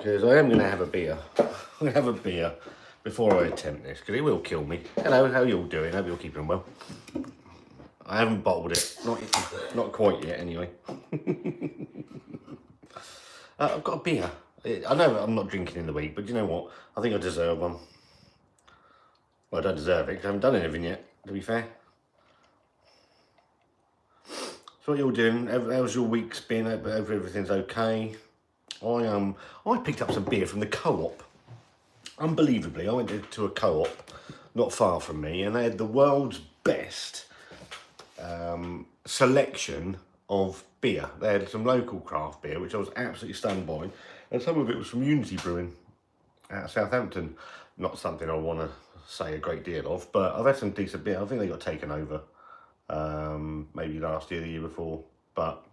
because I am going to have a beer. I'm going to have a beer before I attempt this, because it will kill me. Hello, how are you all doing? Hope you're all keeping well. I haven't bottled it. Not quite yet, anyway. I've got a beer. I know I'm not drinking in the week, but you know what? I think I deserve one. Well, I don't deserve it because I haven't done anything yet, to be fair. So what you all doing? How's your week's been? Hope everything's okay. I picked up some beer from the co-op. Unbelievably, I went to a co-op not far from me, and they had the world's best selection of beer. They had some local craft beer, which I was absolutely stunned by, and some of it was from Unity Brewing out of Southampton. Not something I want to say a great deal of, but I've had some decent beer. I think they got taken over maybe last year, the year before, but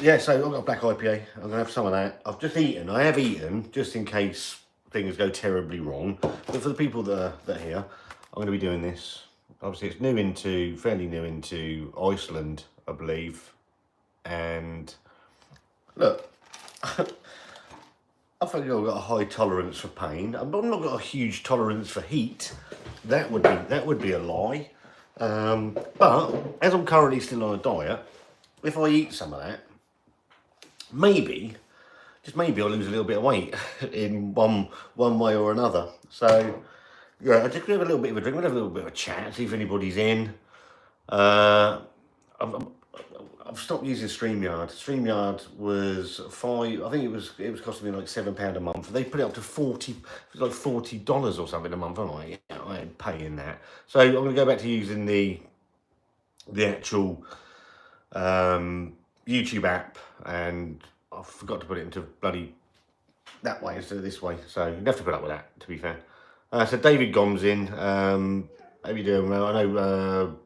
yeah, so I've got a black IPA. I'm going to have some of that. I have eaten, just in case things go terribly wrong. But for the people that are here, I'm going to be doing this. Obviously, it's fairly new into Iceland, I believe. And look, I think I've got a high tolerance for pain. I've not got a huge tolerance for heat. That would be a lie. But as I'm currently still on a diet, if I eat some of that, maybe, just maybe, I'll lose a little bit of weight in one way or another. So yeah, I just gonna have a little bit of a drink, we'll have a little bit of a chat, see if anybody's in. I've stopped using StreamYard. StreamYard was I think it was costing me like £7 a month. They put it up to $40 or something a month. I'm like, yeah, I ain't paying that. So I'm gonna go back to using the actual YouTube app, and I forgot to put it into bloody that way instead of this way. So you have to put up with that, to be fair. So David Gom's in. How you doing? Well, I know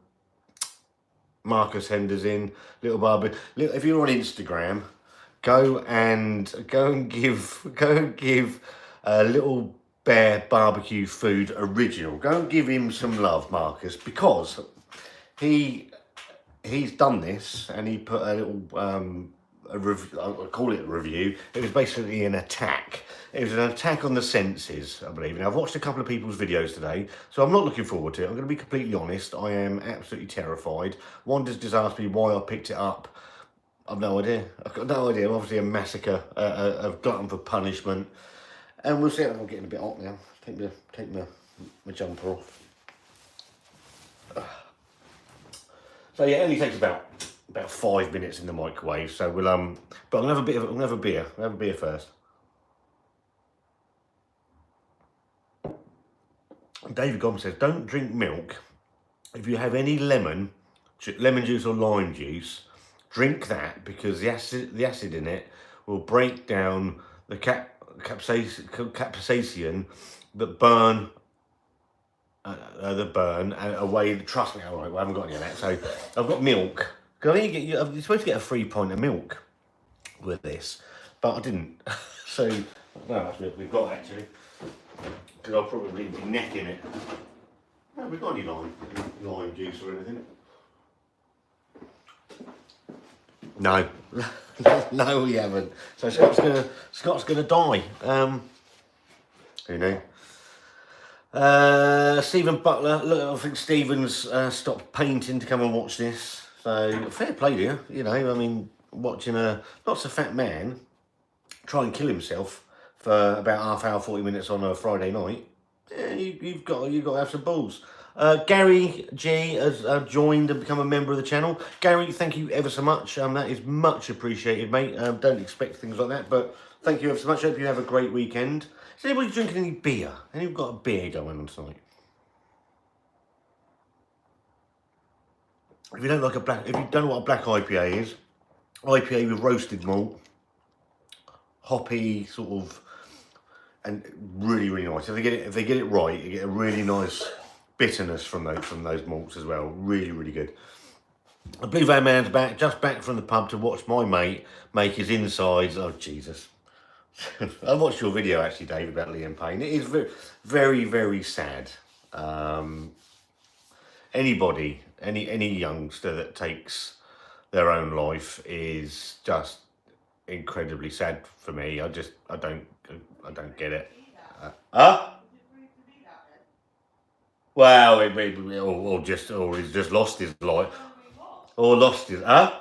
Marcus Hender's in. Little Barbie. If you're on Instagram, go and give Little Bear Barbecue Food Original. Go and give him some love, Marcus, because he's done this, and he put a little I'll call it a review. It was basically an attack. It was an attack on the senses, I believe. Now, I've watched a couple of people's videos today, so I'm not looking forward to it. I'm going to be completely honest. I am absolutely terrified. Wanda's just asked me why I picked it up. I've no idea. I've got no idea. Obviously, a massacre, a glutton for punishment. And we'll see. I'm getting a bit hot now. Take my jumper off. So yeah, it only takes about 5 minutes in the microwave. So we'll but I'm gonna have a beer. I'll have a beer first. David Gomes says, don't drink milk. If you have any lemon juice or lime juice, drink that, because the acid in it will break down the capsaicin that burn away. Trust me, all right, I haven't got any of that. So I've got milk. Because I think you're supposed to get a free pint of milk with this, but I didn't. So, no, that's milk we've got actually. Because I'll probably be necking it. No, we've got any lime juice or anything. No. No, we haven't. So Scott's gonna die. Who knew? Stephen Butler. Look, I think Stephen's stopped painting to come and watch this. So fair play to you. You know, I mean, watching a not so fat man try and kill himself for about half hour, 40 minutes on a Friday night. Yeah, you've got to have some balls. Gary G has joined and become a member of the channel. Gary, thank you ever so much. That is much appreciated, mate. Don't expect things like that, but thank you ever so much. Hope you have a great weekend. Is anybody drinking any beer? Anyone got a beer going on tonight? If you don't know what a black IPA is, IPA with roasted malt, hoppy sort of, and really, really nice. If they get it right, you get a really nice bitterness from those malts as well. Really, really good. The Blue Van Man's back, just back from the pub to watch my mate make his insides. Oh Jesus! I watched your video actually, Dave, about Liam Payne. It is very, very, very sad. Anybody, any youngster that takes their own life is just incredibly sad for me. I don't get it. Huh? Well, or he's just lost his life, or lost his. Huh?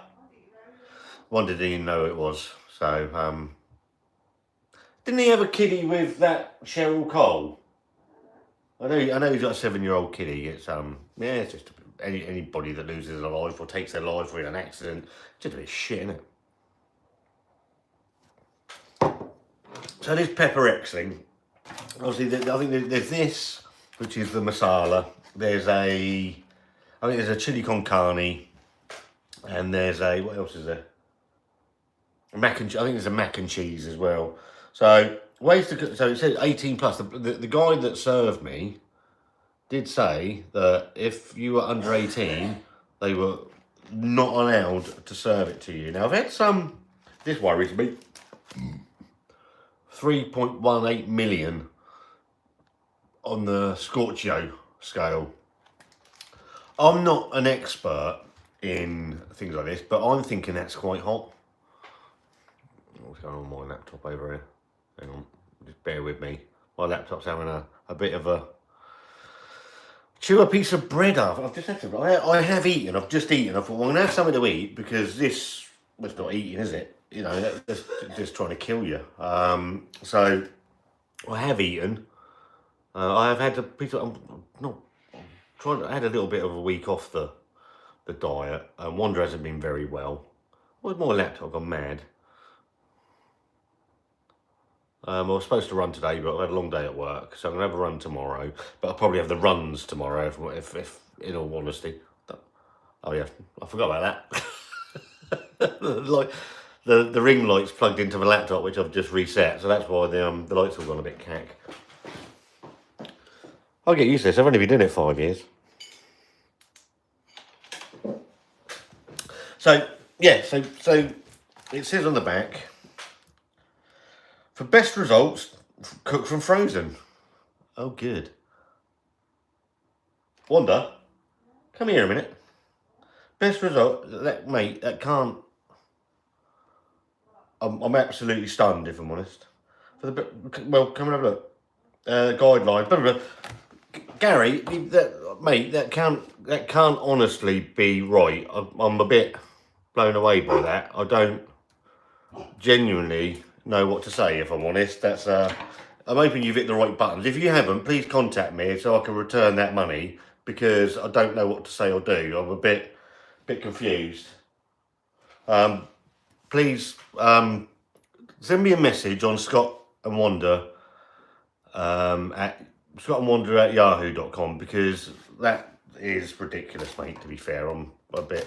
Wanda didn't even know it was. So, didn't he have a kiddie with that Cheryl Cole? I know he's got a 7-year-old kiddie. It's yeah, it's just anybody that loses a life or takes their life or in an accident, just a bit of shit, isn't it? So this pepper X thing, obviously, I think there's this, which is the masala. There's I think there's a chili con carne, and there's what else is there? I think there's a mac and cheese as well. So ways to cook. So it says 18 plus. The guy that served me did say that if you were under 18, they were not allowed to serve it to you. Now I've had some. This worries me. 3.18 million on the Scorchio scale. I'm not an expert in things like this, but I'm thinking that's quite hot. What's going on with my laptop over here? Hang on, just bear with me. My laptop's having a bit of a... Chew a piece of bread off. I've just had to... I have eaten, I've just eaten. I thought, well, I'm going to have something to eat because this... Well, it's not eating, is it? You know, that's just trying to kill you. So, I have eaten. I have had a piece of... I had a little bit of a week off the diet. Wanda hasn't been very well. Where's my laptop gone mad? I was supposed to run today, but I had a long day at work, so I'm gonna have a run tomorrow. But I'll probably have the runs tomorrow, if in all honesty. Oh yeah, I forgot about that. Like the ring light's plugged into the laptop, which I've just reset, so that's why the lights have gone a bit cack. I'll get used to this. I've only been doing it 5 years. So yeah, so it says on the back. For best results, cook from frozen. Oh, good. Wanda, come here a minute. Best result, mate, that can't... I'm absolutely stunned, if I'm honest. Well, come and have a look. Guideline. Blah, blah, blah. Gary, that can't honestly be right. I'm a bit blown away by that. I don't genuinely know what to say, if I'm honest. That's I'm hoping you've hit the right buttons. If you haven't, please contact me so I can return that money, because I don't know what to say or do. I'm a bit confused. Please send me a message on Scott and Wanda at scottandwanda@yahoo.com, because that is ridiculous, mate. To be fair, I'm a bit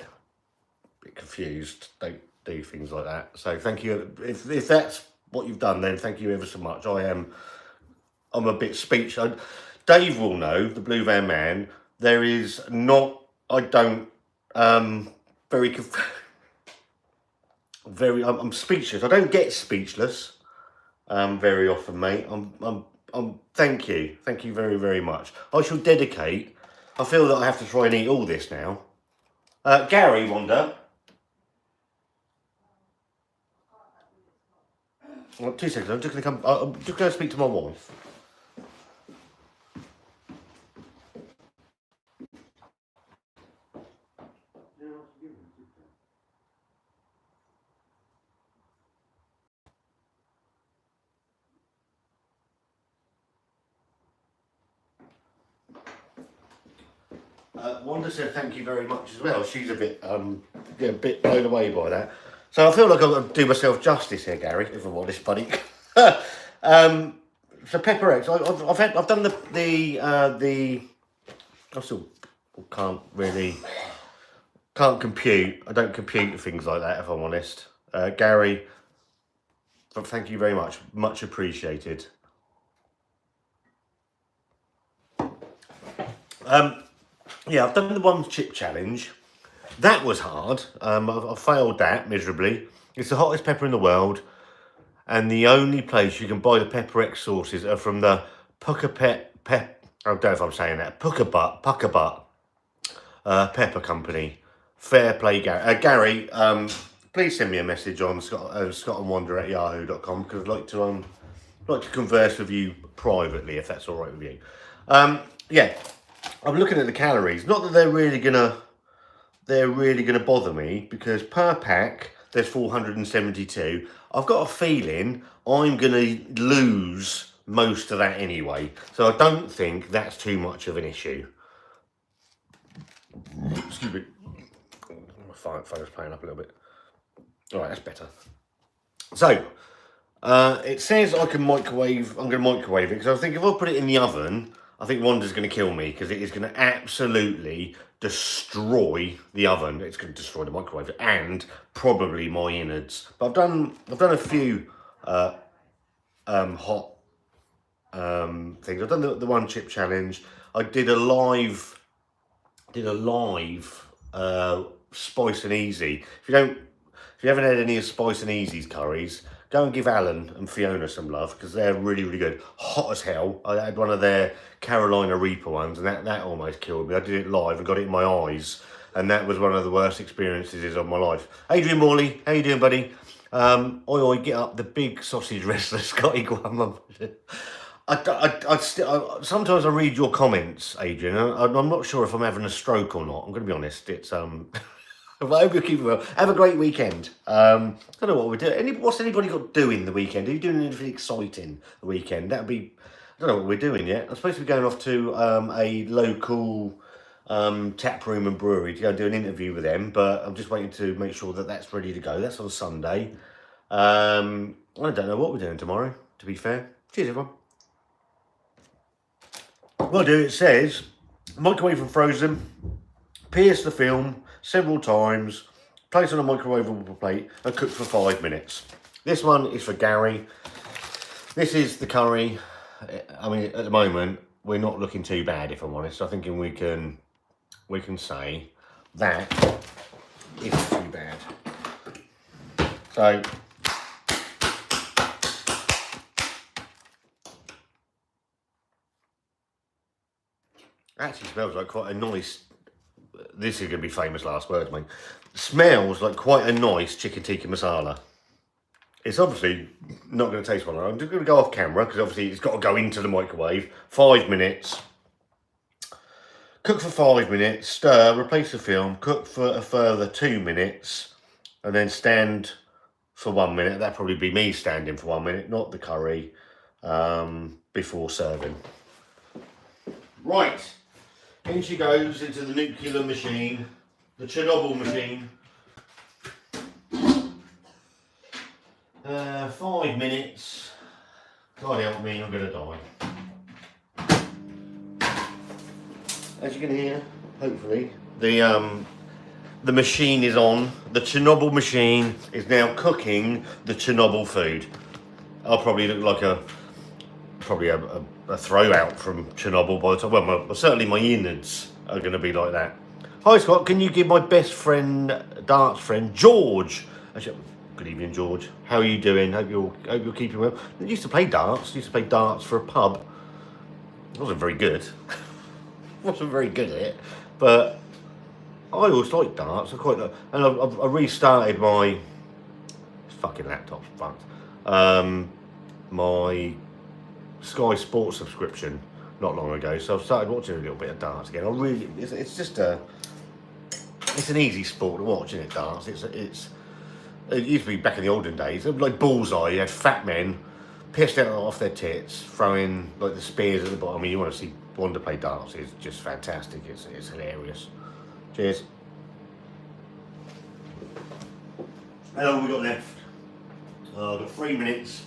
confused. Don't do things like that. So thank you. If that's what you've done, then thank you ever so much. I'm a bit speechless. Dave will know, the Blue Van Man. There is not. I don't. I'm speechless. I don't get speechless very often, mate. Thank you very, very much. I shall dedicate. I feel that I have to try and eat all this now. Gary, Wanda. Well, 2 seconds. I'm just going to speak to my wife. Wanda said thank you very much as well. She's a bit blown away by that. So I feel like I've got to do myself justice here, Gary, if I'm honest, buddy. So Pepper X, I've done the I still can't compute. I don't compute things like that, if I'm honest. Gary, thank you very much. Much appreciated. Yeah, I've done the one chip challenge. That was hard. I failed that miserably. It's the hottest pepper in the world, and the only place you can buy the Pepper X sauces are from the I don't know if I'm saying that. Puckerbutt Pepper Company. Fair play, Gary. Gary, please send me a message on scotandwanda@yahoo.com, because I'd like to converse with you privately, if that's all right with you. Yeah, I'm looking at the calories. Not that they're really gonna bother me, because per pack there's 472. I've got a feeling I'm gonna lose most of that anyway, so I don't think that's too much of an issue. Excuse me. My phone's playing up a little bit. All right, that's better. So, it says I can microwave. I'm going to microwave it, because I think if I put it in the oven, I think Wanda's going to kill me, because it is going to absolutely destroy the oven. It's going to destroy the microwave and probably my innards. But I've done a few hot things. I've done the one chip challenge. I did a live Spice and Easy. If you haven't had any of Spice and Easy's curries, go and give Alan and Fiona some love, because they're really, really good. Hot as hell. I had one of their Carolina Reaper ones, and that almost killed me. I did it live and got it in my eyes, and that was one of the worst experiences of my life. Adrian Morley, how you doing, buddy? Oi, get up, the big sausage wrestler, Scotty Guam. Sometimes I read your comments, Adrian, and I'm not sure if I'm having a stroke or not. I'm going to be honest. It's I hope you're keeping well. Have a great weekend. I don't know what we're doing. What's anybody got doing the weekend? Are you doing anything exciting the weekend? That'd be. I don't know what we're doing yet. I'm supposed to be going off to a local tap room and brewery to go and do an interview with them, but I'm just waiting to make sure that that's ready to go. That's on Sunday. I don't know what we're doing tomorrow, to be fair. Cheers, everyone. What I do, it says microwave and frozen, pierce the film several times, place on a microwavable plate and cook for 5 minutes. This one is for Gary. This is the curry. I mean, at the moment we're not looking too bad, if I'm honest. I'm thinking we can say that isn't too bad. So actually smells like quite a nice, this is going to be famous last words, mate. Smells like quite a nice chicken tikka masala. It's obviously not going to taste well. I'm just going to go off camera, because obviously it's got to go into the microwave. 5 minutes. Cook for 5 minutes, stir, replace the film, cook for a further 2 minutes, and then stand for 1 minute. That'd probably be me standing for 1 minute, not the curry, before serving. Right. In she goes into the nuclear machine, the Chernobyl machine. 5 minutes. God help me, I'm gonna die. As you can hear, hopefully, the machine is on. The Chernobyl machine is now cooking the Chernobyl food. I'll probably look like a throw out from Chernobyl by the time, well, certainly my innards are going to be like that. Hi Scott, can you give my best friend, darts friend, George? Actually, good evening, George. How are you doing? Hope you're keeping well. I used to play darts. For a pub. I wasn't very good. Wasn't very good at it, but I always liked darts. And I restarted my fucking laptop's fucked. My Sky Sports subscription not long ago, so I've started watching a little bit of darts again. It's an easy sport to watch, isn't it? Darts. It used to be back in the olden days, like Bullseye. You had fat men pissed out off their tits, throwing like the spears at the bottom. I mean, you want to see Wanda play darts? It's just fantastic. It's hilarious. Cheers. How long have we got left? I've got 3 minutes.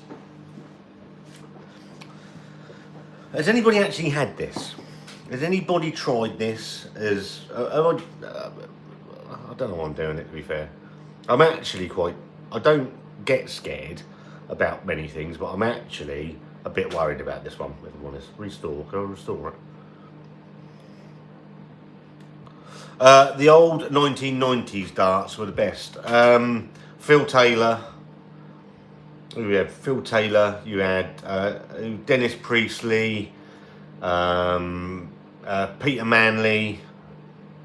Has anybody actually had this? Has anybody tried this? I don't know why I'm doing it, to be fair. I'm actually I don't get scared about many things, but I'm actually a bit worried about this one, if I'm honest. Restore, can I restore it? The old 1990s darts were the best. Phil Taylor. You had Phil Taylor, you had Dennis Priestley, Peter Manley,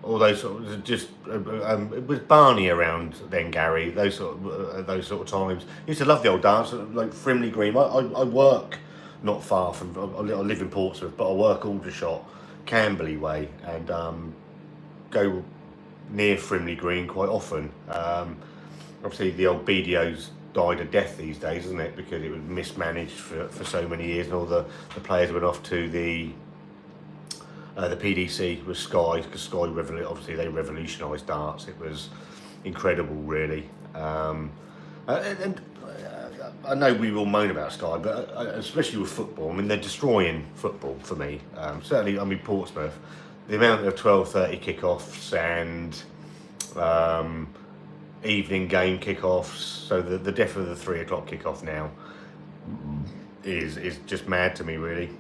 all those sort of just it was Barney around then, Gary. Those sort of times. Used to love the old dance, like Frimley Green. I work not far from. I live in Portsmouth, but I work Aldershot, Camberley way, and go near Frimley Green quite often. Obviously, the old BDO's died a death these days, isn't it? Because it was mismanaged for so many years, and all the players went off to the PDC with Sky, because Sky obviously they revolutionised darts. It was incredible, really. And I know we will moan about Sky, but especially with football, I mean, they're destroying football for me. Certainly, I mean, Portsmouth, the amount of 12:30 kickoffs and evening game kickoffs, so the death of the 3 o'clock kickoff now is just mad to me, really.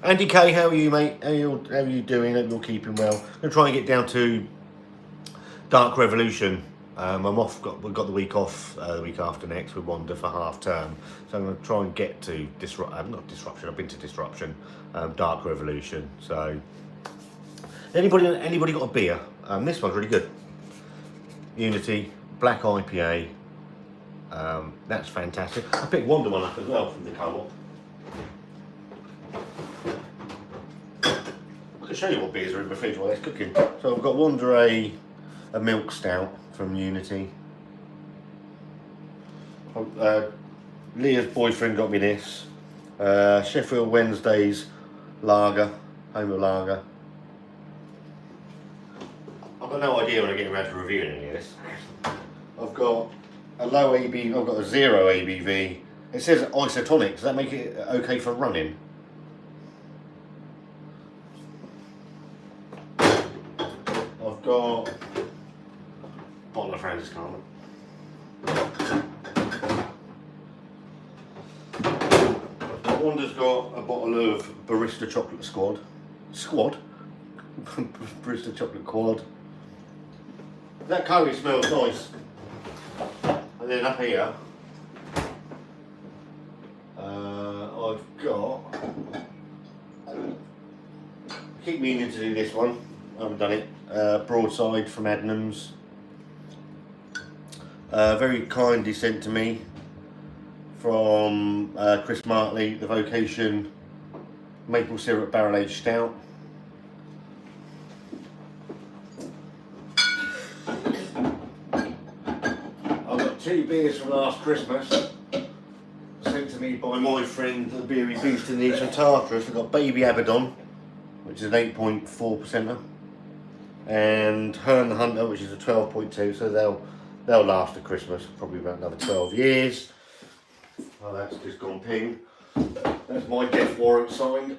Andy K, how are you, mate? How are you doing? Hope you're keeping well. I'm going to try and get down to Dark Revolution. I'm off. We've got the week off the week after next with Wanda for half term, so I'm going to try and get to not Disruption. I've been to Disruption, Dark Revolution. So anybody got a beer? This one's really good. Unity Black IPA. That's fantastic. I picked Wanda one up as well from the co-op. I can show you what beers are in my fridge while it's cooking. So I've got Wanda a milk stout from Unity. Leah's boyfriend got me this. Sheffield Wednesday's lager, home of lager. I've got no idea when I get around to reviewing any of this. I've got a low ABV, I've got a 0 ABV. It says isotonic, does that make it okay for running? I've got a bottle of Francis Carmen. Wanda's got a bottle of Barista Chocolate Squad. Barista Chocolate Quad. That curry smells nice. And then up here, I've got. Keep meaning to do this one. I haven't done it. Broadside from Adnams. Very kindly sent to me from Chris Martley, the Vocation Maple Syrup Barrel Aged Stout. I've got 2 beers from last Christmas sent to me by my friend, the Beery Beast in the Eastern Tartarus. I've got Baby Abaddon, which is an 8.4%er, and Hern the Hunter, which is a 12.2, so they'll last at Christmas, probably about another 12 years. Oh, that's just gone ping. That's my death warrant signed.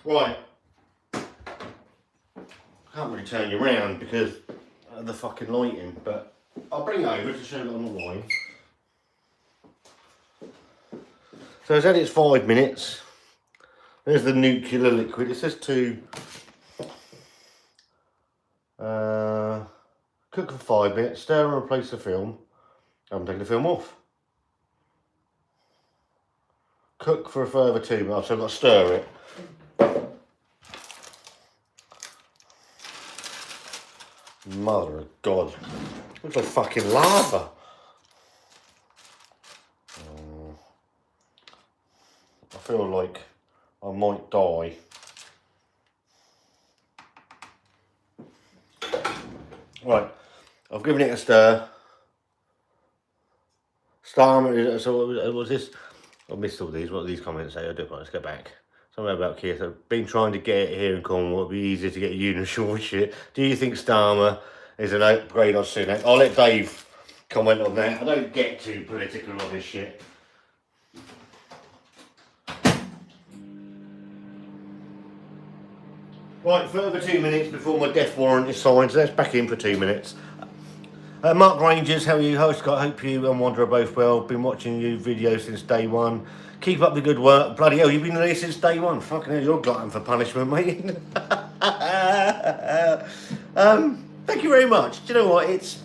Right. Can't really turn you around because of the fucking lighting, but I'll bring it over to show that I'm alive. So it's had its 5 minutes. There's the nuclear liquid. It says to cook for 5 minutes, stir and replace the film. I haven't taken the film off. Cook for a further 2 minutes, so I've got to stir it. Mother of God. Looks like fucking lava. I feel like I might die. Right, I've given it a stir. Star, so what was this? I missed all these. What do these comments say? I don't know. Let's go back. Something about Kia. So, been trying to get it here in Cornwall. It'd be easier to get a uniform shit. Do you think Starmer is an upgrade on Sunak? I'll let Dave comment on that. I don't get too political on this shit. Right, further 2 minutes before my death warrant is signed, so that's back in for 2 minutes. Mark Rangers, how are you, host? I hope you and Wanda are both well. Been watching you videos since day one. Keep up the good work. Bloody hell, you've been there since day one. Fucking hell, you're glutton for punishment, mate. Thank you very much. Do you know what? It's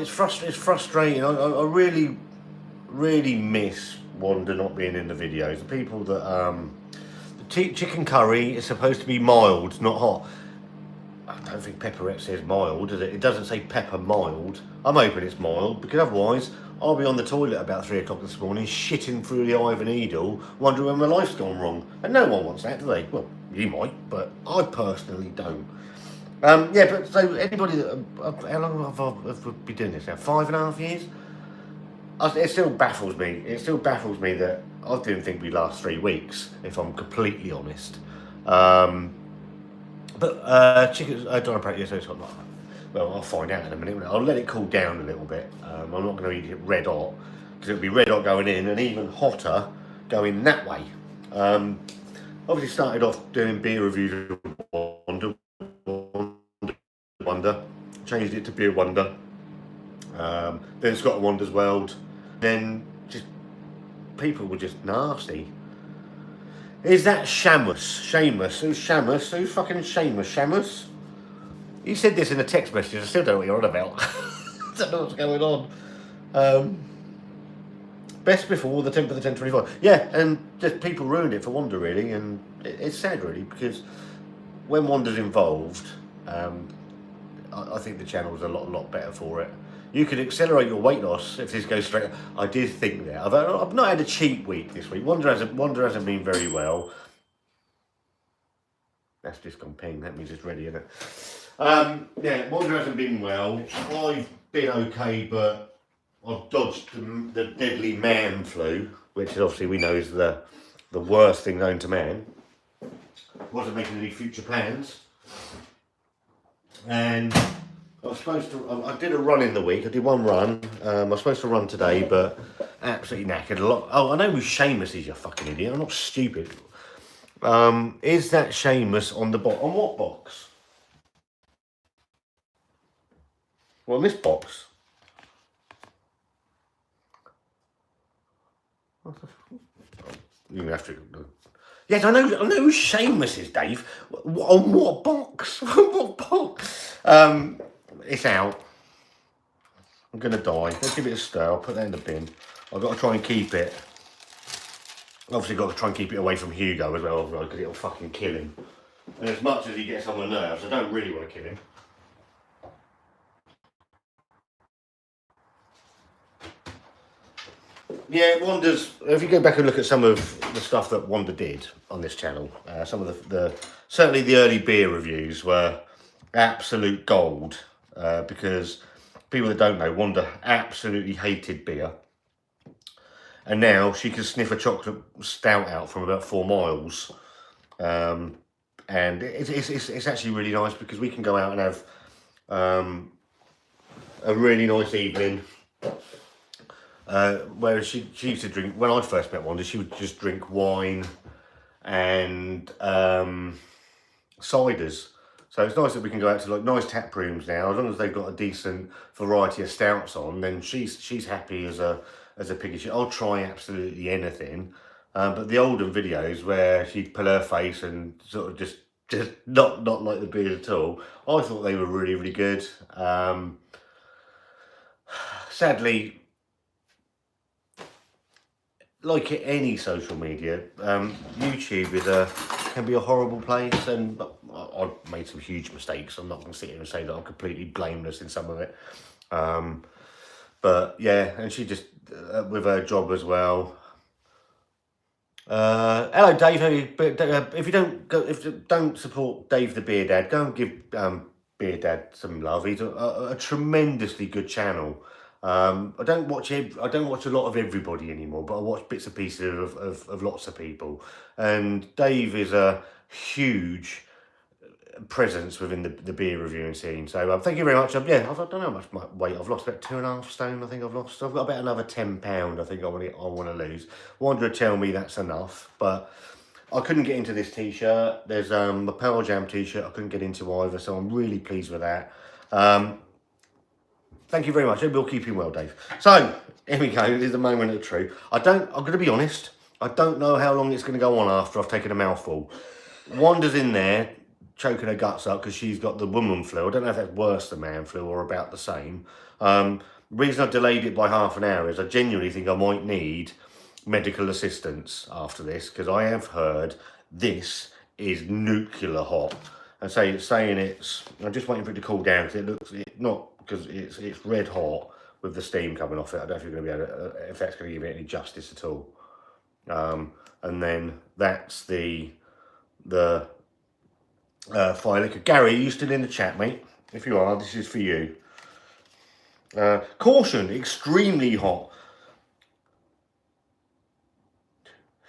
frustrating. I really miss Wanda not being in the videos. The people that the chicken curry is supposed to be mild, not hot. I don't think pepperette says mild, does it? It doesn't say pepper mild. I'm hoping it's mild, because otherwise I'll be on the toilet about 3 o'clock this morning, shitting through the eye of a needle, wondering when my life's gone wrong. And no one wants that, do they? Well, you might, but I personally don't. Yeah, but so anybody that, how long have we been doing this now? 5.5 years? It still baffles me. It still baffles me that I didn't think we'd last 3 weeks, if I'm completely honest. But chicken, don't practice, so it's got like, well, I'll find out in a minute. I'll let it cool down a little bit. I'm not going to eat it red hot, because it'll be red hot going in and even hotter going that way. Obviously started off doing beer reviews of Wanda, changed it to Beer Wanda. Then it's got a Wanda's World. Then just people were just nasty. Is that Shamus? Shamus? Who's Shamus? Who's fucking Shamus? Shamus? You said this in a text message. I still don't know what you're on about. I don't know what's going on. Best before the 10th of the 10th, yeah, and just people ruined it for Wanda, really, and it's sad, really, because when Wanda's involved, I think the channel's a lot better for it. You could accelerate your weight loss if this goes straight. I did think that. I've not had a cheap week this week. Wanda hasn't been very well. That's just gone ping. That means it's ready, isn't it? Yeah, Wanda hasn't been well. I've been okay, but I've dodged the deadly man flu, which is obviously we know is the worst thing known to man. Wasn't making any future plans, and I was supposed to. I did a run in the week. I did one run. I was supposed to run today, but absolutely knackered. Oh, I know who Seamus is. You fucking idiot! I'm not stupid. Is that Seamus on the box? On what box? Well, on this box. You have to. Yes, I know who Seamus is, Dave. On what box? What box? It's out. I'm gonna die. Let's give it a stir. I'll put that in the bin. I've got to try and keep it. Obviously, got to try and keep it away from Hugo as well, because it'll fucking kill him. And as much as he gets on my nerves, I don't really want to kill him. Yeah, Wanda's. If you go back and look at some of the stuff that Wanda did on this channel, some of the certainly the early beer reviews were absolute gold. Because people that don't know, Wanda absolutely hated beer, and now she can sniff a chocolate stout out from about 4 miles, and it's actually really nice because we can go out and have a really nice evening. Whereas she used to drink, when I first met Wanda, she would just drink wine and ciders. So it's nice that we can go out to like nice tap rooms now. As long as they've got a decent variety of stouts on, then she's happy as a piggy. I'll try absolutely anything. But the olden videos where she'd pull her face and sort of just not like the beer at all, I thought they were really good. Sadly, like any social media, YouTube can be a horrible place, and I've made some huge mistakes. I'm not going to sit here and say that I'm completely blameless in some of it. But yeah, and she just, with her job as well. Hello, Dave. If you don't support Dave the Beer Dad, go and give Beer Dad some love. He's a tremendously good channel. I don't watch a lot of everybody anymore, but I watch bits and pieces of lots of people. And Dave is a huge presence within the beer reviewing scene. So thank you very much. Yeah, I don't know how much weight I've lost. About 2.5 stone. I think I've lost. I've got about another 10 pound. I think I want to lose. Wanda tell me that's enough, but I couldn't get into this t-shirt. There's a Pearl Jam t-shirt I couldn't get into either, so I'm really pleased with that. Thank you very much. We'll keep you well, Dave. So, here we go. This is the moment of truth. I'm going to be honest. I don't know how long it's going to go on after I've taken a mouthful. Wanda's in there, choking her guts up because she's got the woman flu. I don't know if that's worse than man flu or about the same. The reason I delayed it by half an hour is I genuinely think I might need medical assistance after this, because I have heard this is nuclear hot. And say it's saying it's, I'm just waiting for it to cool down, because it looks, not because it's red hot with the steam coming off it. I don't know if you're going to be able to, if that's going to give it any justice at all. And then that's the fire liquor. Gary, are you still in the chat, mate? If you are, this is for you. Caution, extremely hot.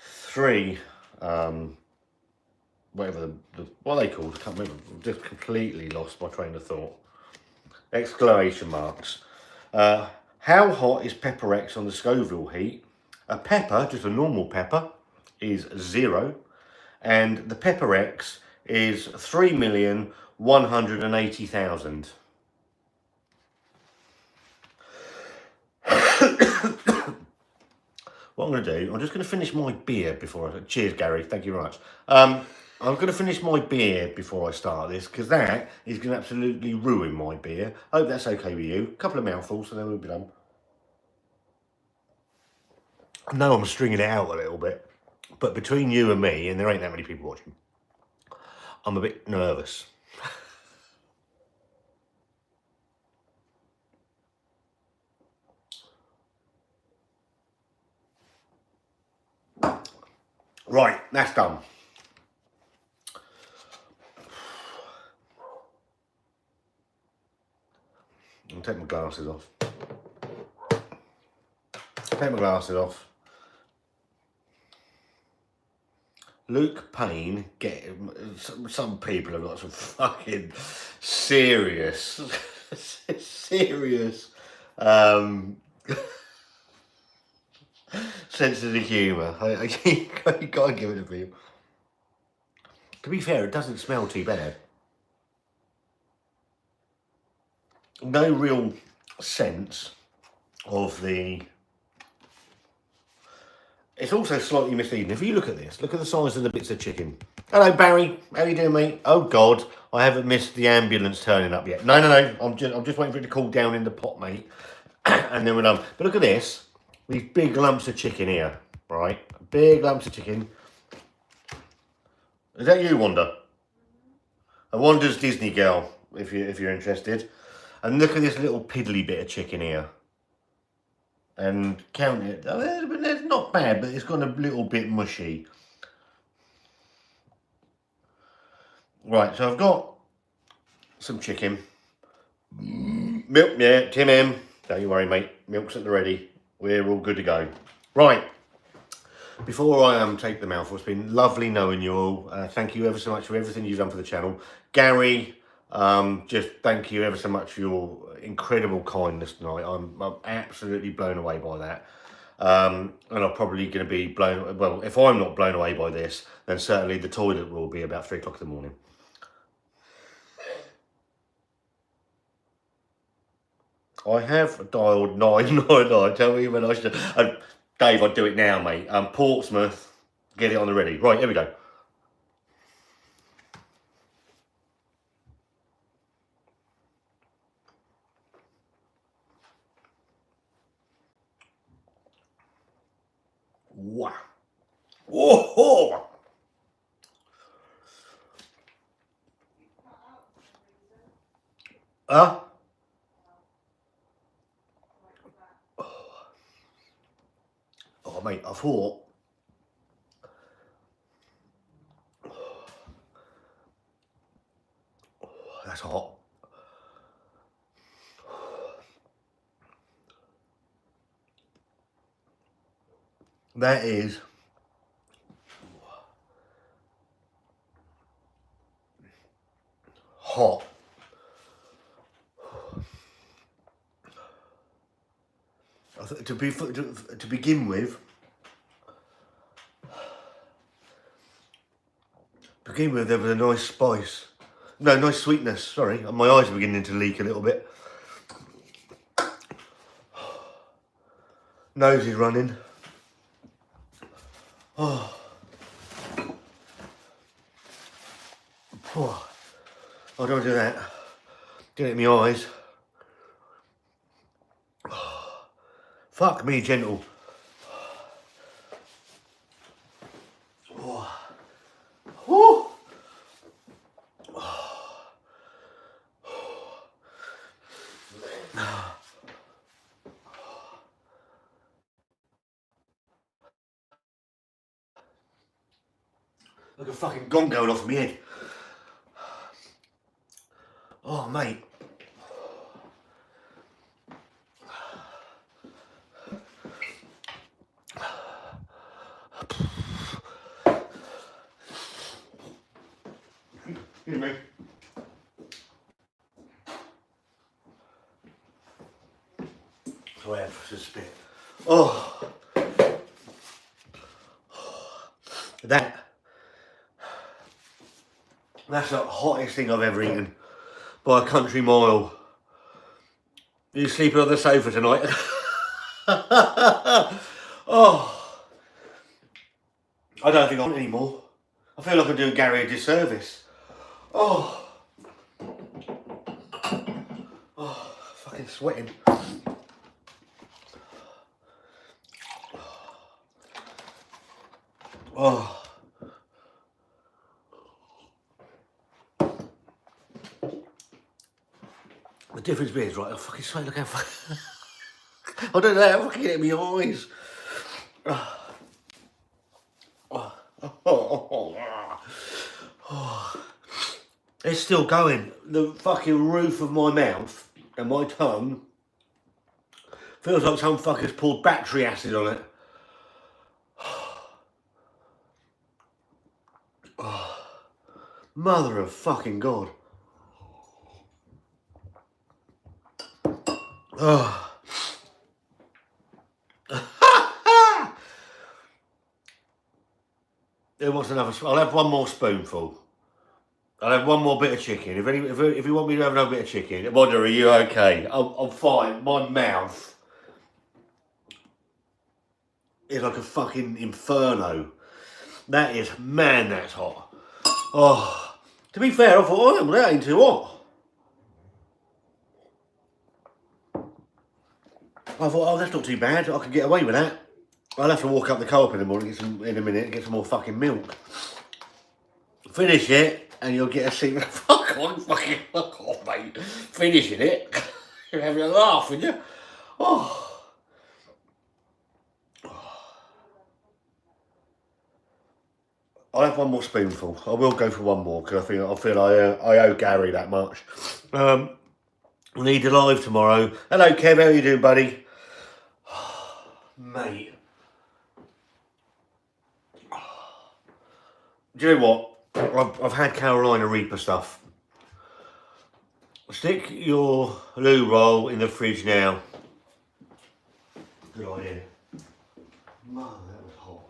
3, whatever what are they called? I can't remember. I've just completely lost my train of thought. Exclamation marks. How hot is Pepper X on the Scoville heat? A pepper, just a normal pepper, is 0, and the Pepper X is 3,180,000. What I'm going to do, I'm just going to finish my beer before I... Cheers, Gary. Thank you very much. I'm going to finish my beer before I start this, because that is going to absolutely ruin my beer. I hope that's okay with you. A couple of mouthfuls and then we'll be done. I know I'm stringing it out a little bit, but between you and me, and there ain't that many people watching, I'm a bit nervous. Right, that's done. I'll take my glasses off. Take my glasses off. Luke Payne, some people have got some fucking serious sense of the humour. I gotta give it a feel. To be fair, it doesn't smell too bad. No real sense of the... It's also slightly misleading. If you look at this, look at the size of the bits of chicken. Hello, Barry. How you doing, mate? Oh, God. I haven't missed the ambulance turning up yet. No. I'm just waiting for it to cool down in the pot, mate. And then we're done. But look at this. These big lumps of chicken here, right? Big lumps of chicken. Is that you, Wanda? A Wanda's Disney girl, if you're interested. And look at this little piddly bit of chicken here. And count it. It's not bad, but it's got a little bit mushy. Right, so I've got some chicken. Milk, yeah, Tim M. Don't you worry, mate. Milk's at the ready. We're all good to go. Right. Before I take the mouthful, it's been lovely knowing you all. Thank you ever so much for everything you've done for the channel. Gary, just thank you ever so much for your incredible kindness tonight. I'm absolutely blown away by that. And I'm probably going to be blown... Well, if I'm not blown away by this, then certainly the toilet will be about 3 o'clock in the morning. I have dialed 999. Tell me when I should... Dave, I'd do it now, mate. Portsmouth, get it on the ready. Right, here we go. Wow. Whoa! Huh? Oh, mate, I thought... That's hot. That is... hot. To begin with, there was a nice spice. No, nice sweetness, sorry. My eyes are beginning to leak a little bit. Nose is running. Oh. Oh. I don't want to do that. Get it in my eyes. Oh. Fuck me, gentle. Like a fucking gong going off in my head. Oh, mate. Excuse me. Sorry, I have to spit. Oh. That's the hottest thing I've ever eaten by a country mile. You sleeping on the sofa tonight? Oh, I don't think I want anymore. I feel like I'm doing Gary a disservice. Oh, fucking sweating. Oh. The difference is, right, I fucking sweat, look how fucking... I don't know how fucking get in my eyes. It's still going. The fucking roof of my mouth and my tongue feels like some fucker's poured battery acid on it. Mother of fucking God. Oh. Who wants another? I'll have one more spoonful. I'll have one more bit of chicken. If you want me to have another bit of chicken, Wanda, are you okay? I'm fine. My mouth is like a fucking inferno. That is, man, that's hot. Oh, to be fair, I thought, oh, well, that ain't too hot. I thought, oh, that's not too bad. I can get away with that. I'll have to walk up the co-op in the morning, in a minute, and get some more fucking milk. Finish it, and you'll get a seat. Fuck off, mate. Finishing it. You're having a laugh, aren't you? Oh. I'll have one more spoonful. I will go for one more because I feel I owe Gary that much. We need you live tomorrow. Hello, Kev. How are you doing, buddy? Mate. Do you know what? I've had Carolina Reaper stuff. Stick your loo roll in the fridge now. Good idea. Man, that was hot.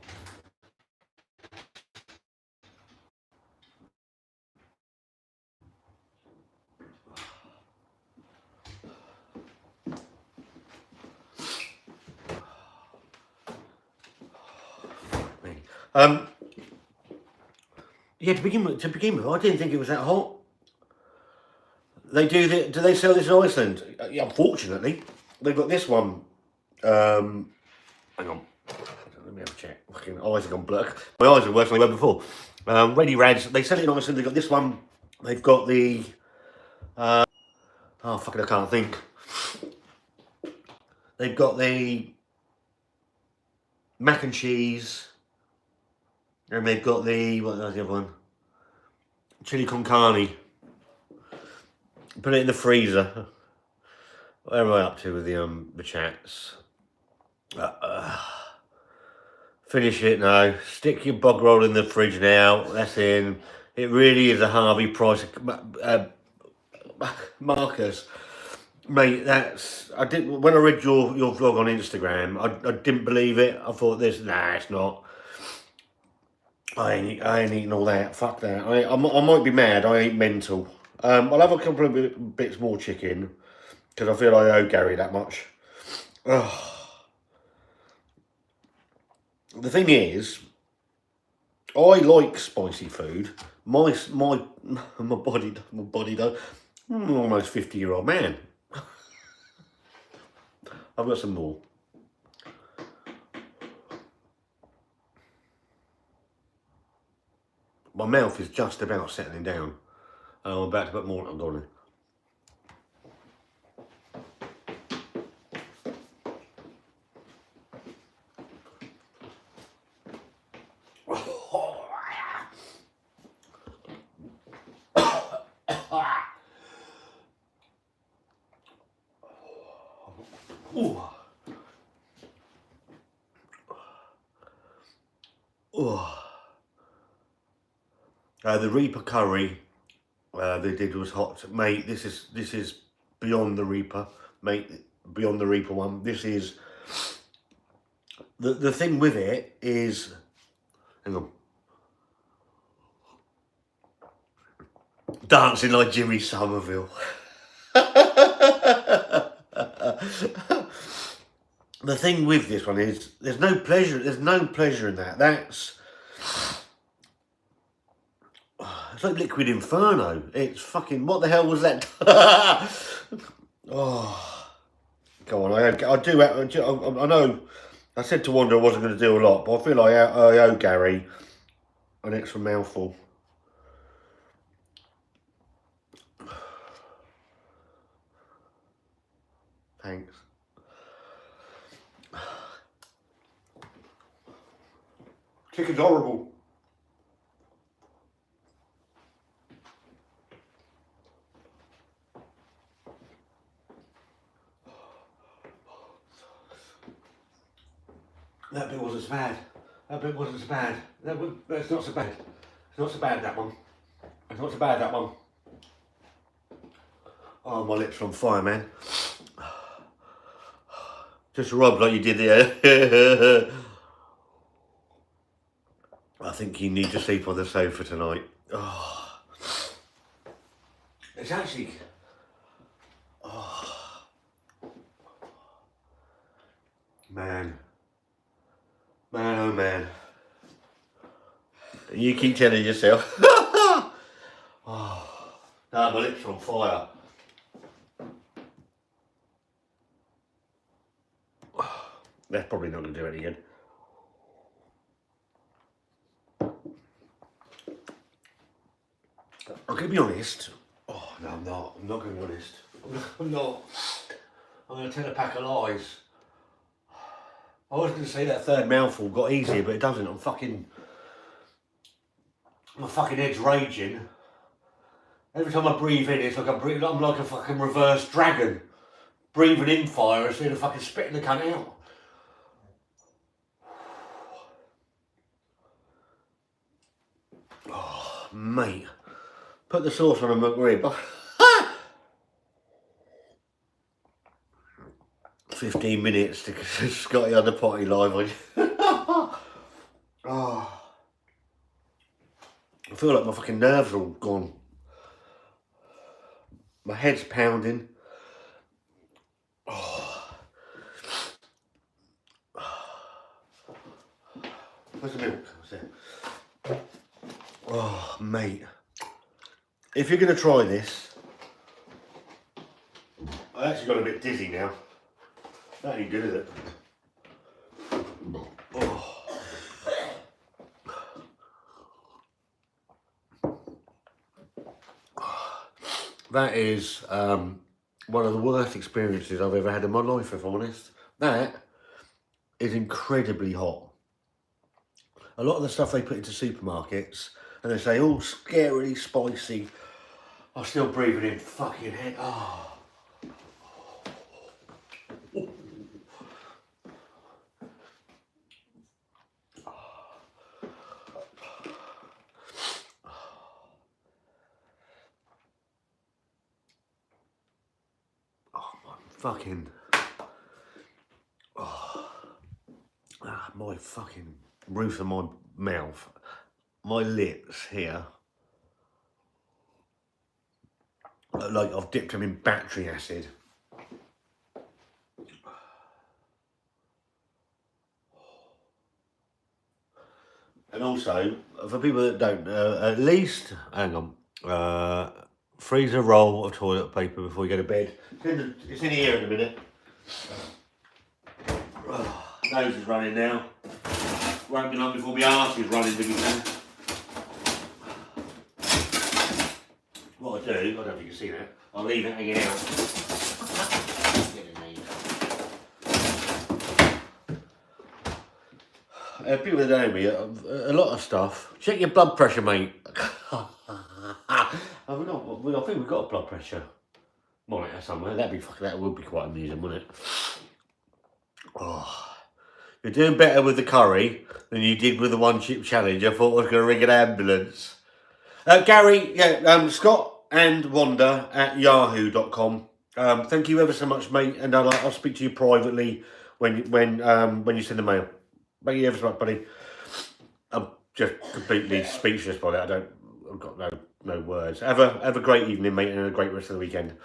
Yeah, to begin with, I didn't think it was that hot. Do they sell this in Iceland? Yeah, unfortunately, they've got this one. Hang on, let me have a check. Fucking eyes have gone blurred. My eyes are worse than they were before. Ready Rads, they sell it in Iceland. They've got this one. They've got the. Oh fucking, I can't think. They've got the mac and cheese. And they've got the, what was the other one? Chili con carne. Put it in the freezer. Where am I up to with the chats? Finish it now. Stick your bog roll in the fridge now. That's in. It really is a Harvey Price. Marcus, mate, that's. I didn't. When I read your vlog on Instagram, I didn't believe it. I thought this. Nah, it's not. I ain't eating all that. Fuck that. I might be mad. I ain't mental. I'll have a couple of bits more chicken because I feel I owe Gary that much. Ugh. The thing is, I like spicy food. My body does. I'm almost 50-year-old man. I've got some more. My mouth is just about settling down. I'm about to put more on it. Ooh. Oh. The Reaper curry they did was hot, mate. This is beyond the Reaper, mate. Beyond the Reaper one. This is the thing with it is. Hang on. Dancing like Jimmy Somerville. The thing with this one is there's no pleasure. There's no pleasure in that. That's it's like liquid inferno. It's fucking. What the hell was that? Oh, go on. I do. I know. I said to Wanda I wasn't going to do a lot, but I feel like I owe Gary an extra mouthful. Thanks. Chicken's horrible. That bit wasn't so bad. That bit wasn't so bad. That's not so bad. It's not so bad, that one. It's not so bad, that one. Oh, my lips are on fire, man. Just rub like you did there. I think you need to sleep on the sofa tonight. Oh. It's actually... Oh. Man. Man, oh man. You keep telling yourself. Oh. No, my lips are on fire. That's probably not going to do it again. I'm going to be honest. Oh, no, I'm not. I'm not going to be honest. I'm not. I'm going to tell a pack of lies. I was going to say that third mouthful got easier, but it doesn't. My fucking head's raging. Every time I breathe in, it's like I'm like a fucking reverse dragon. Breathing in fire instead of fucking spitting the cunt out. Oh, mate. Put the sauce on a McRib. 15 minutes to Scotty on the potty live on. Oh. I feel like my fucking nerves are all gone. My head's pounding. Oh. Where's the milk? What's it? Oh, mate. If you're going to try this, I actually got a bit dizzy now. That ain't good, is it? Oh. That is one of the worst experiences I've ever had in my life, if I'm honest. That is incredibly hot. A lot of the stuff they put into supermarkets, and they say, oh, scarily spicy. I'm still breathing in fucking head. Oh. Fucking, my fucking roof of my mouth, my lips here, like I've dipped them in battery acid. And also, for people that don't, at least, hang on, freeze a roll of toilet paper before you go to bed. It's in here in a minute. Nose is running now. Won't be long before my arse is running, to be fair. What I do, I don't know if you can see that, I'll leave it hanging out. People that know me, a lot of stuff. Check your blood pressure, mate. I think we've got a blood pressure. monitor somewhere. That would be quite amusing, wouldn't it? Oh, you're doing better with the curry than you did with the one chip challenge. I thought I was going to ring an ambulance. Gary, Scott and Wanda at yahoo.com. Thank you ever so much, mate, and I'll speak to you privately when you send the mail. Thank you ever so much, buddy. I'm just completely speechless by that. I've got no words. Have a great evening, mate, and a great rest of the weekend.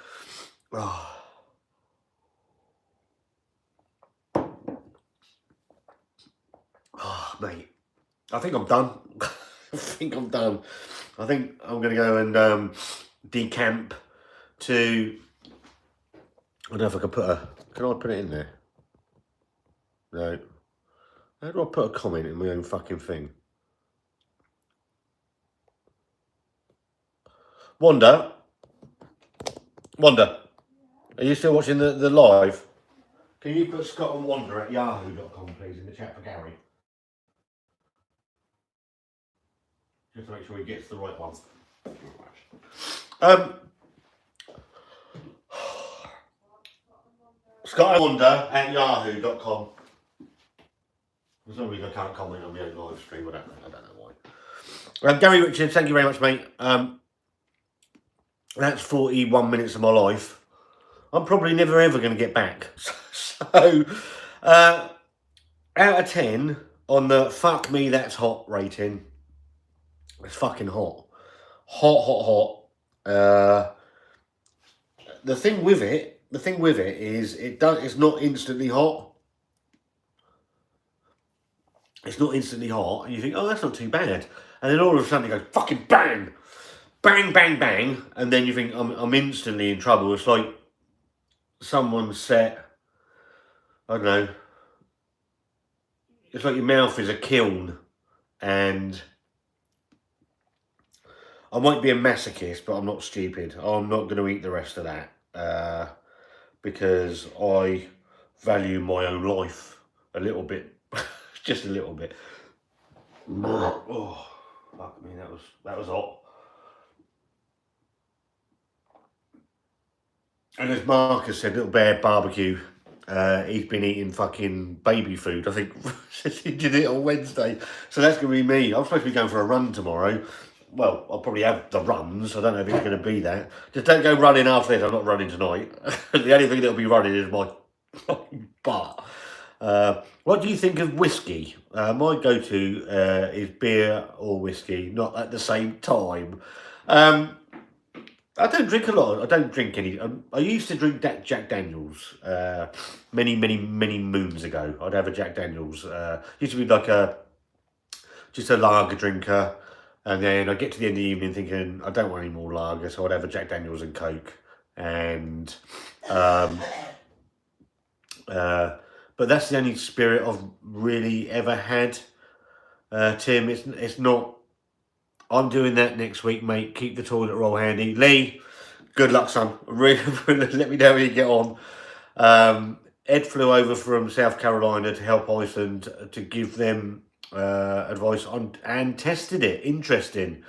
Oh, mate, I think I'm done. I think I'm done. I think I'm going to go and decamp to... I don't know if I can can I put it in there? No. How do I put a comment in my own fucking thing? Wanda, are you still watching the live? Can you put Scott and Wanda at yahoo.com, please, in the chat for Gary? Just to make sure he gets the right one. Scott and Wanda at yahoo.com. For some reason I can't comment on the own live stream. I don't know why. Gary Richards, thank you very much, mate. That's 41 minutes of my life. I'm probably never ever going to get back. So, out of 10 on the fuck me that's hot rating, it's fucking hot. Hot. The thing with it is it's not instantly hot. It's not instantly hot, and you think, oh, that's not too bad. And then all of a sudden it goes fucking bang, bang, bang, bang, and then you think I'm instantly in trouble. It's like someone set, I don't know. It's like your mouth is a kiln, and I might be a masochist, but I'm not stupid. I'm not going to eat the rest of that because I value my own life a little bit, just a little bit. Oh, fuck me, that was hot. And as Marcus said, Little Bear Barbecue, he's been eating fucking baby food. I think he did it on Wednesday. So that's going to be me. I'm supposed to be going for a run tomorrow. Well, I'll probably have the runs. I don't know if it's going to be that. Just don't go running after this. I'm not running tonight. The only thing that'll be running is my butt. What do you think of whiskey? My go-to is beer or whiskey, not at the same time. I don't drink a lot. I don't drink any. I used to drink Jack Daniels many moons ago. I'd have a Jack Daniels. Used to be like just a lager drinker. And then I get to the end of the evening thinking, I don't want any more lager, so I'd have a Jack Daniels and Coke. And, but that's the only spirit I've really ever had, Tim. It's not, I'm doing that next week, mate. Keep the toilet roll handy. Lee, good luck, son. Really, let me know how you get on. Ed flew over from South Carolina to help Iceland to give them advice on and tested it. Interesting.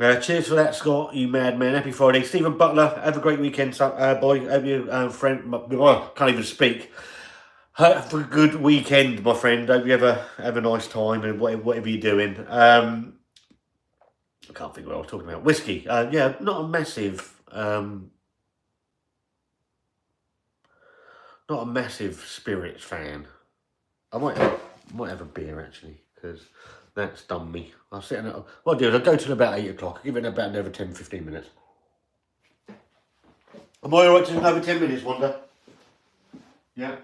Cheers for that, Scott, you madman. Happy Friday. Stephen Butler, have a great weekend, boy. Hope you can't even speak. Have a good weekend, my friend. Hope you have a nice time and whatever you're doing. I can't think what I was talking about. Whiskey. Yeah, not a massive spirits fan. I might have a beer actually, because that's done me. I'll sit and what I'll do is I'll go till about 8 o'clock. I'll give it about another 10-15 minutes. Am I alright to another 10 minutes, Wanda? Yeah.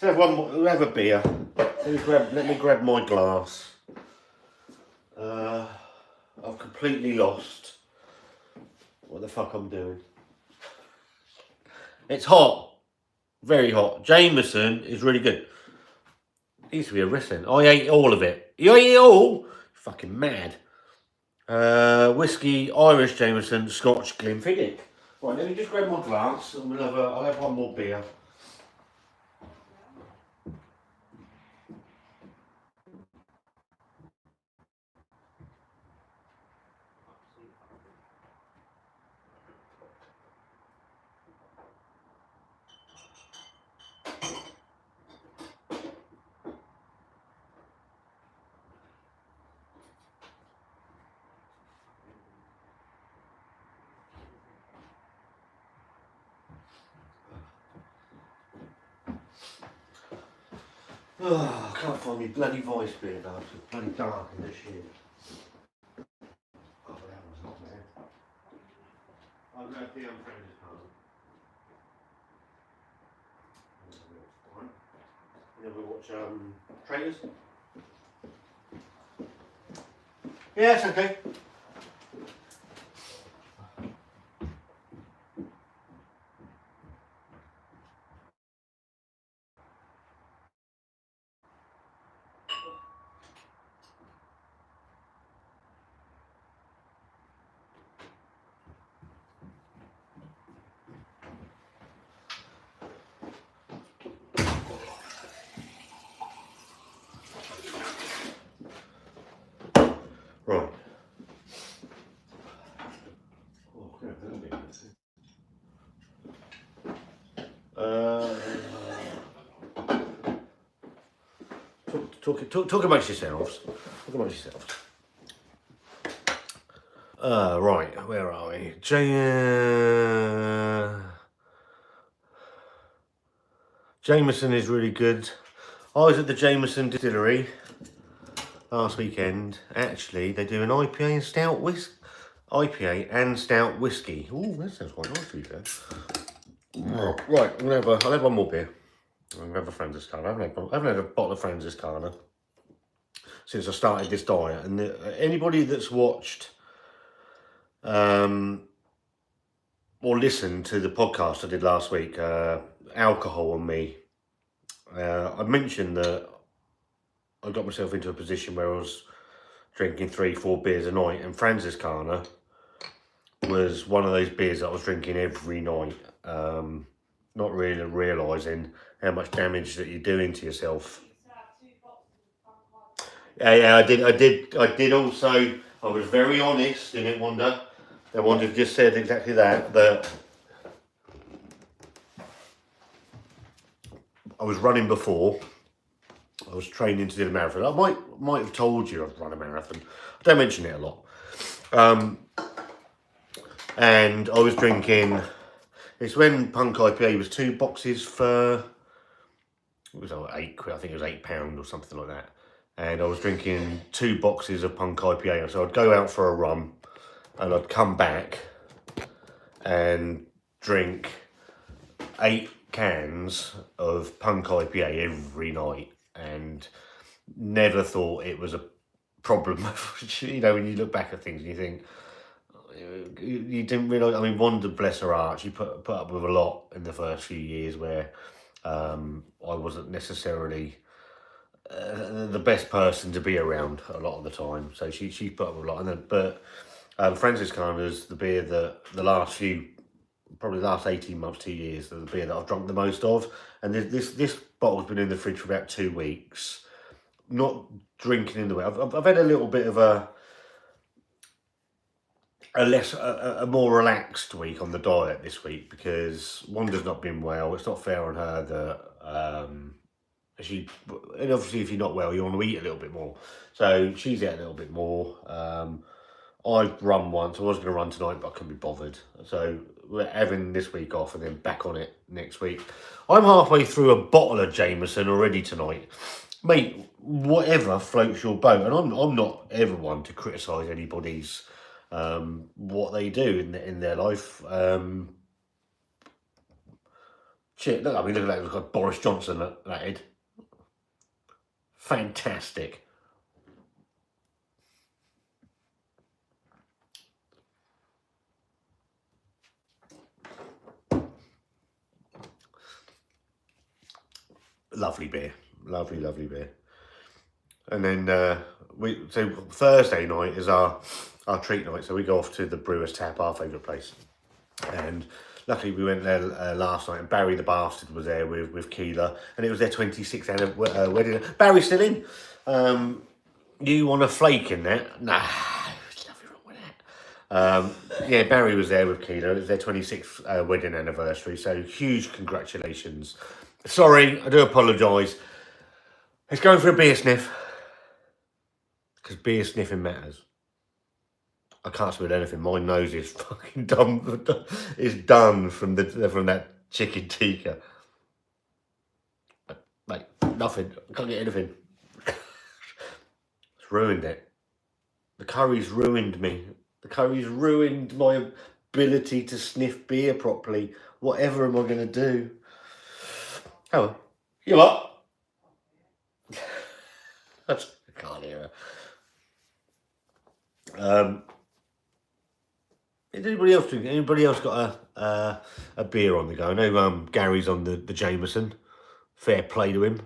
Let's have one more. We'll have a beer. Let me grab my glass. I've completely lost what the fuck I'm doing. It's hot. Very hot. Jameson is really good. It used to be a wrestling. I ate all of it. You ate it all? Fucking mad. Whiskey, Irish Jameson, Scotch Glenfiddich. Right, let me just grab my glass and I'll have one more beer. Oh, I can't find my bloody voice beer though. It's bloody dark in this shit. God, that one's not there. I'll go to the unfriended part. Then we watch Traitors. Yeah, it's okay. Right. Oh, yeah, that'll be good. Talk amongst yourselves. Talk amongst yourselves. Right, where are we? Jameson is really good. I was at the Jameson distillery last weekend. Actually, they do an IPA and stout IPA and stout whiskey. Oh, that sounds quite nice to be fair. Oh, right, I'll have one more beer. I'm gonna have a Francis Carner. I haven't had a bottle of Francis Carner since I started this diet. And anybody that's watched or listened to the podcast I did last week, Alcohol and Me, I mentioned that I got myself into a position where I was drinking 3-4 beers a night, and Francis Carner was one of those beers that I was drinking every night, not really realising how much damage that you're doing to yourself. Yeah, I did also. I was very honest in it, Wanda. And Wanda just said exactly that I was running before. I was training to do the marathon. I might have told you I'd run a marathon. I don't mention it a lot. And I was drinking. It's when Punk IPA was 2 boxes for. It was like £8. I think it was £8 or something like that. And I was drinking 2 boxes of Punk IPA. So I'd go out for a run, and I'd come back and drink 8 cans of Punk IPA every night, and never thought it was a problem. You know, when you look back at things and you think, you didn't realise. I mean, Wanda, bless her heart, she put up with a lot in the first few years where I wasn't necessarily the best person to be around a lot of the time. So she put up with a lot. And then, but Francis Carner's the beer that the last 18 months, 2 years, the beer that I've drunk the most of. And this bottle's been in the fridge for about 2 weeks. Not drinking in the way. I've had a little bit of a more relaxed week on the diet this week, because Wanda's not been well. It's not fair on her that and obviously if you're not well, you want to eat a little bit more. So she's ate a little bit more. I've run once. I was going to run tonight, but I couldn't be bothered. So we're having this week off and then back on it next week. I'm halfway through a bottle of Jameson already tonight. Mate, whatever floats your boat. And I'm not ever one to criticise anybody's what they do in their life. Shit, look, I mean, look at that. We've got Boris Johnson, that head. Fantastic. Lovely beer. Lovely beer. And then so Thursday night is our treat night. So we go off to the Brewer's Tap, our favourite place. And luckily we went there last night, and Barry the bastard was there with Keela, and it was their 26th wedding. Barry's still in. You want a flake in that? Nah, there's nothing wrong with that. Yeah, Barry was there with Keela. It was their 26th wedding anniversary, so huge congratulations. Sorry, I do apologise. Let's go for a beer sniff, because beer sniffing matters. I can't smell anything. My nose is fucking done. Is done from that chicken tikka. Mate, nothing. I can't get anything. It's ruined it. The curry's ruined me. The curry's ruined my ability to sniff beer properly. Whatever am I going to do? Oh, you what? I can't hear her. Is anybody else drinking? Anybody else got a beer on the go? I know Gary's on the Jameson. Fair play to him.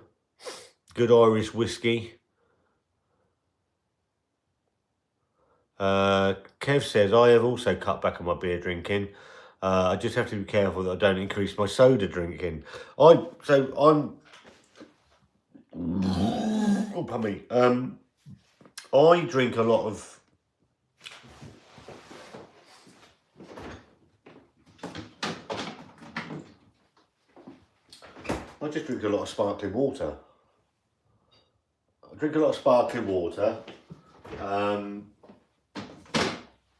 Good Irish whiskey. Kev says, I have also cut back on my beer drinking. I just have to be careful that I don't increase my soda drinking. Oh, pardon me. I drink a lot of. I just drink a lot of sparkling water. I drink a lot of sparkling water.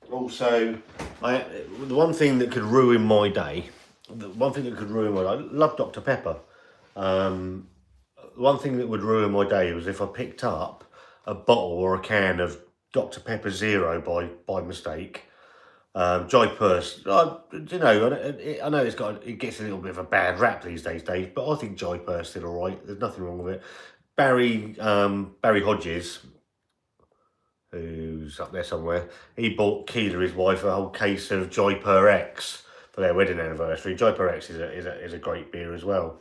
Also, the one thing that could ruin my day, I love Dr. Pepper. One thing that would ruin my day was if I picked up a bottle or a can of Dr. Pepper Zero by mistake. Joy Purse, you know, I know it gets a little bit of a bad rap these days, Dave, but I think Joy Purse still all right. There's nothing wrong with it. Barry Hodges, who's up there somewhere, he bought Keela, his wife, a whole case of Joy Per X for their wedding anniversary. Joy Per X is a great beer as well.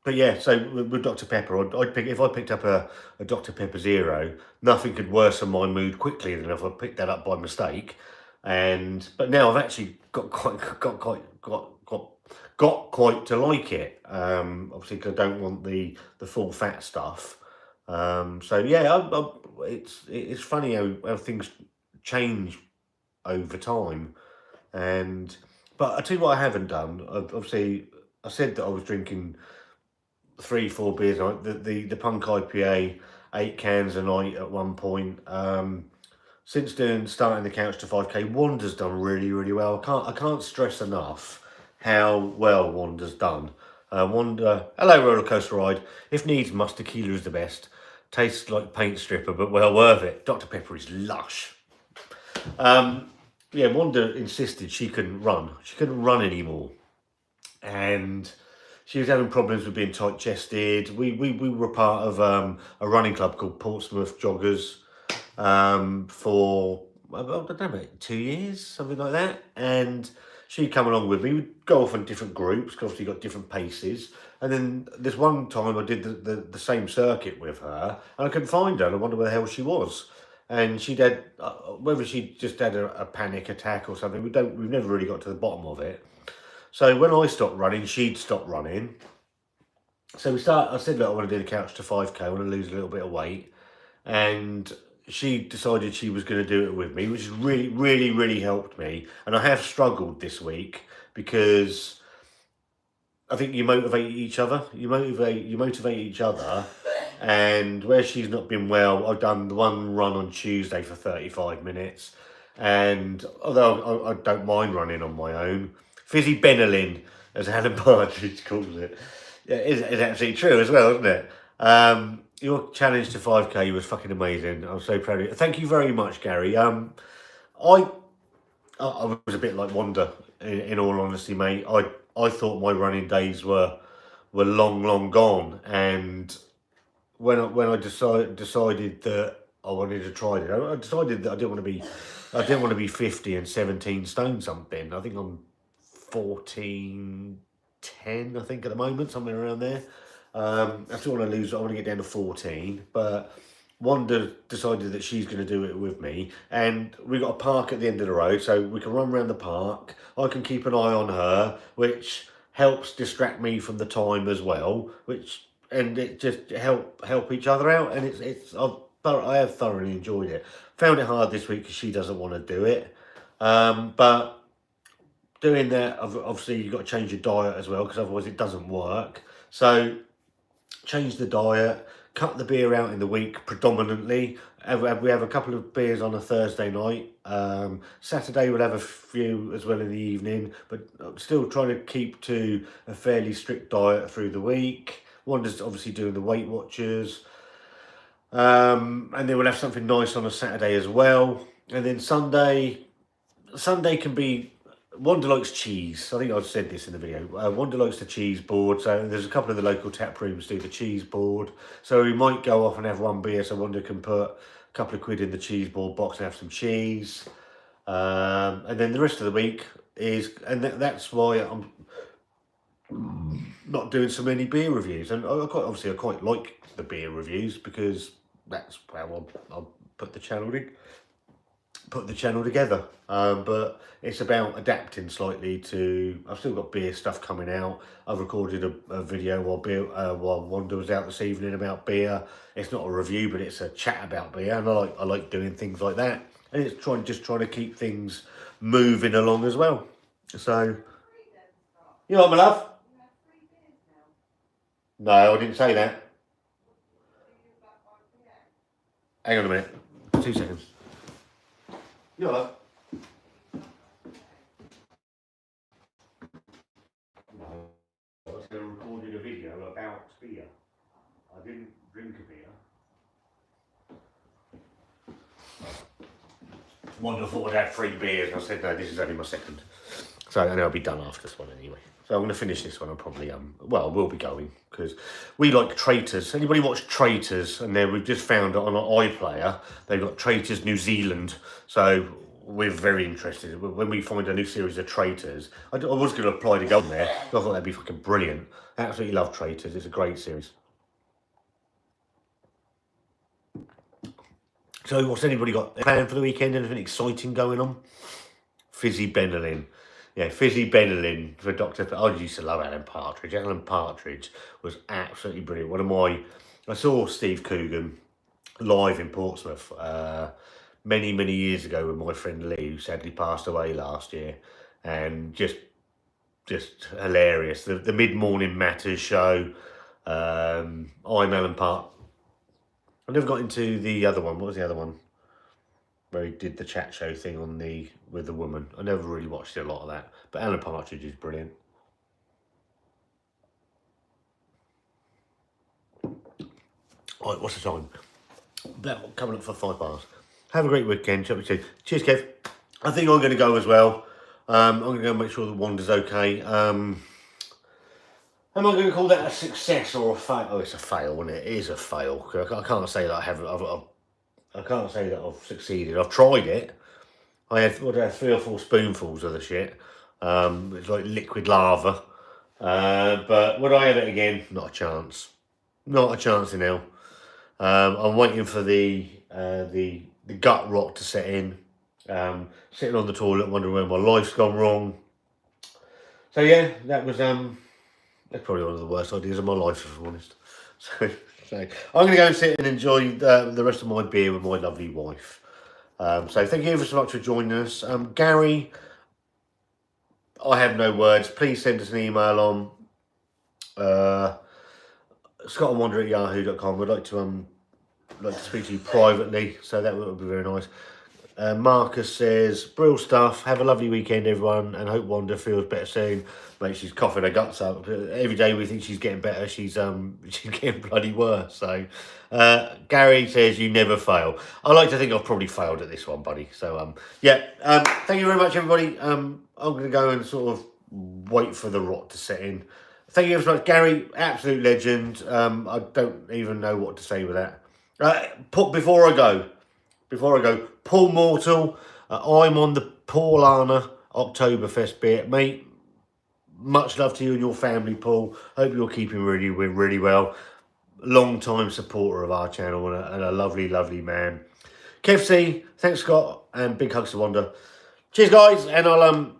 But yeah, so with Dr. Pepper, if I picked up a Dr. Pepper Zero, nothing could worsen my mood quickly than if I picked that up by mistake. But now I've actually got quite to like it. Obviously, because I don't want the full fat stuff. So yeah, it's funny how things change over time. But I tell you what, I haven't done. Obviously, I said that I was drinking 3-4 beers a night. The Punk IPA, 8 cans a night at one point. Since starting the Couch to 5K, Wanda's done really well. I can't stress enough how well Wanda's done. Wanda, hello roller coaster ride. If needs must, tequila is the best. Tastes like paint stripper, but well worth it. Dr. Pepper is lush. Yeah, Wanda insisted she couldn't run. She couldn't run anymore, and she was having problems with being tight-chested. We were part of a running club called Portsmouth Joggers for, I don't know, 2 years, something like that. And she'd come along with me. We'd go off on different groups, because obviously you've got different paces. And then this one time I did the same circuit with her, and I couldn't find her, and I wondered where the hell she was. And she'd had, whether she just had a panic attack or something, we've never really got to the bottom of it. So when I stopped running, she'd stopped running. So I said, look, I want to do the Couch to 5K, I want to lose a little bit of weight. And she decided she was going to do it with me, which has really helped me. And I have struggled this week because I think you motivate each other. You motivate each other. And where she's not been well, I've done the one run on Tuesday for 35 minutes. And although I don't mind running on my own, fizzy Benelin, as Alan Partridge calls it, is absolutely true as well, isn't it? Your challenge to 5K was fucking amazing. I'm so proud of you. Thank you very much, Gary. I was a bit like Wanda, in all honesty, mate. I thought my running days were long gone, and when I decided that I wanted to try it, I decided that I didn't want to be 50 and 17 stone something. I think I'm 14.10, I think, at the moment, somewhere around there. I still want to lose. I want to get down to 14, but Wanda decided that she's going to do it with me, and we got a park at the end of the road, so we can run around the park. I can keep an eye on her, which helps distract me from the time as well, and it just help each other out, and I have thoroughly enjoyed it. Found it hard this week because she doesn't want to do it, but doing that, obviously you've got to change your diet as well, because otherwise it doesn't work. So change the diet, cut the beer out in the week predominantly. We have a couple of beers on a Thursday night. Saturday we'll have a few as well in the evening, but still trying to keep to a fairly strict diet through the week. Wanda's obviously doing the Weight Watchers. And then we'll have something nice on a Saturday as well. And then Sunday can be, Wanda likes cheese. I think I've said this in the video. Wanda likes the cheese board. So there's a couple of the local tap rooms do the cheese board. So we might go off and have one beer so Wanda can put a couple of quid in the cheese board box and have some cheese. And then the rest of the week is, and that's why I'm not doing so many beer reviews. And I quite like the beer reviews because that's how I'll put the channel together. But it's about adapting slightly to, I've still got beer stuff coming out. I've recorded a video while Wanda was out this evening about beer. It's not a review, but it's a chat about beer, and I like doing things like that. And it's just trying to keep things moving along as well. So, you know what, my love? No, I didn't say that. Hang on a minute. 2 seconds. You know what? No, I was going to record a video about beer. I didn't drink a beer. Wanda thought I'd had 3 beers, and I said, no, this is only my second. So, and I'll be done after this one anyway. So I'm going to finish this one. I'll probably, well, we'll be going, because we like Traitors. Anybody watch Traitors? And then we've just found it on our iPlayer. They've got Traitors New Zealand. So we're very interested. When we find a new series of Traitors, I was going to apply to go on there. I thought that'd be fucking brilliant. I absolutely love Traitors. It's a great series. So what's anybody got planned for the weekend? Anything exciting going on? Fizzy Benelin. Yeah, Fizzy Benelin for Dr. I used to love Alan Partridge. Alan Partridge was absolutely brilliant. I saw Steve Coogan live in Portsmouth many, many years ago with my friend Lee, who sadly passed away last year. And just hilarious. The Mid-Morning Matters show. I'm Alan Part. I never got into the other one. What was the other one? Where he did the chat show thing with the woman. I never really watched a lot of that. But Alan Partridge is brilliant. Right, what's the time? That coming up for 5 bars. Have a great weekend, shall we say? Cheers, Kev. I think I'm going to go as well. I'm going to go make sure the Wanda's okay. Am I going to call that a success or a fail? Oh, it's a fail, isn't it? It is a fail. I can't say that I can't say that I've succeeded. I've tried it. I had 3 or 4 spoonfuls of the shit. It's like liquid lava. But would I have it again? Not a chance. Not a chance in hell. I'm waiting for the gut rot to set in. Sitting on the toilet, wondering where my life's gone wrong. So yeah, that was that's probably one of the worst ideas of my life, if I'm honest. So I'm going to go and sit and enjoy the rest of my beer with my lovely wife. So thank you ever so much for joining us. Gary, I have no words. Please send us an email on scottandwander@yahoo.com. I'd like to speak to you privately, so that would be very nice. Marcus says, "Brill stuff. Have a lovely weekend, everyone, and hope Wanda feels better soon." Mate, she's coughing her guts up. Every day we think she's getting better, she's getting bloody worse. So, Gary says, "You never fail." I like to think I've probably failed at this one, buddy. So, yeah. Thank you very much, everybody. I'm going to go and sort of wait for the rot to set in. Thank you very much, Gary. Absolute legend. I don't even know what to say with that. Before I go, Paul Mortal, I'm on the Paulana Oktoberfest beer. Mate, much love to you and your family, Paul. Hope you're keeping really well. Long-time supporter of our channel and a lovely, lovely man. Kev C, thanks, Scott, and big hugs to Wanda. Cheers, guys, and I'll